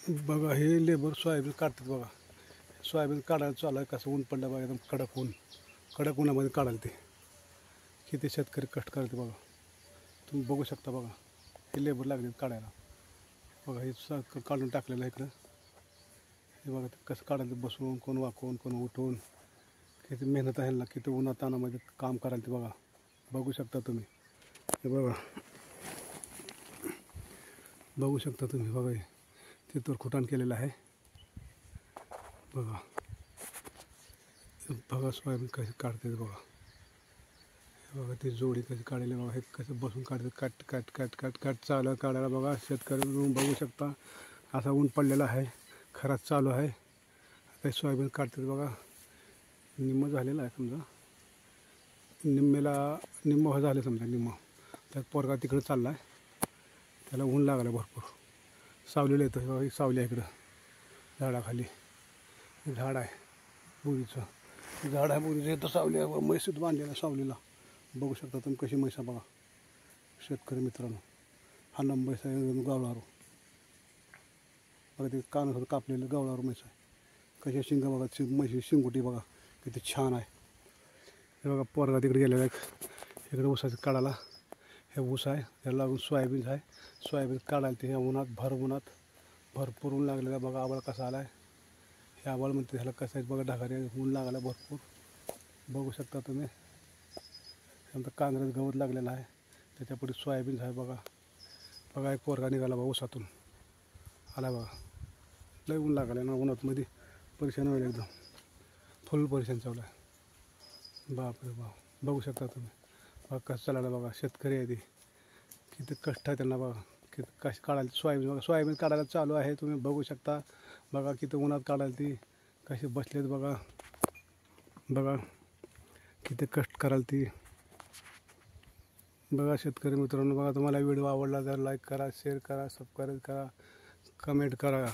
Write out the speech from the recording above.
बघा हे labour soybean काढतात बघा. सोयाबीन काढायला चालू आहे. कसं ऊन पडलं बघा, एकदम कडक उन्हामध्ये काढायला ते किती शेतकरी कष्ट करते बघा. तुम्ही बघू शकता बघा, हे लेबर लागले काढायला बघा. हे काढून टाकलेलं आहे इकडं. हे बघा ते कसं काढायचं, बसून कोण वाकून कोण उठून. किती मेहनत आहे ना, किती उन्हातानामध्ये काम करायला ते बघा. बघू शकता तुम्ही, हे बघा बघू शकता तुम्ही बघा. हे तिथवर खुटाण केलेलं आहे बघा. बघा सोयाबीन कशी काढते बघा. हे बघा ती जोडी कशी काढलेली बघा. हे कसं बसून काढते, cut cut cut cut cut चालू काढायला बघा. शेतकरी बघू शकता, असा ऊन पडलेला आहे, खराच चालू आहे. आता सोयाबीन काढतात बघा. निम्मं झालेलं आहे समजा, निम्मं झालं समजा, निम्मं. त्यात पोरगा तिकडं चालला आहे, त्याला ऊन लागलं भरपूर. सावलीला येतं बघा. ही सावली आहे इकडं झाडाखाली. झाड आहे बोरीचं, झाड आहे बोरीचं. इथं सावली आहे, म्हैसूत बांधलेलं सावलीला. बघू शकता तुम्ही कशी म्हैस आहे बघा शेतकरी मित्रांनो. हा म्हैस आहे गावळारू बघा. ते कानासोबत कापलेलं गावळारू म्हैस आहे. कशी शिंगा बघा, म्हैशी शिंगुटी बघा किती छान आहे. हे बघा पोरगा तिकडे गेलेला आहे इकडे ऊसाचं काढायला. हे ऊस आहे, त्याला लागून सोयाबीन आहे. सोयाबीन काढायला ते ह्या उन्हात, भरपूर ऊन लागलेलं आहे बघा. आबाळ कसा आला आहे, हे आबाळ म्हणते ह्याला कसं आहे बघा. ढगाने ऊन लागला भरपूर. बघू शकता तुम्ही. नंतर कांगरेज गवत लागलेलं आहे, त्याच्यापुढे सोयाबीन आहे बघा. बघा एक पोरगा निघाला बघा ऊसातून आला बघा. लय ऊन लागलं ना, उन्हातमध्ये परेशान व्हायला एकदम फुल परेशान चालू आहे. बापरे बाप, बघू शकता तुम्ही बघा कसं चाललं बघा. शेतकरी आहे ते, किती कष्ट आहे त्यांना बघा. किती कशी काढायला सोयाबीन बघा. सोयाबीन काढायला चालू आहे, तुम्ही बघू शकता बघा. किती उन्हात काढायला ती कशी बसलेत बघा. बघा किती कष्ट कराल ती बघा. शेतकरी मित्रांनो बघा, तुम्हाला व्हिडिओ आवडला तर लाईक करा, शेअर करा, सबस्क्राईब करा, कमेंट करा.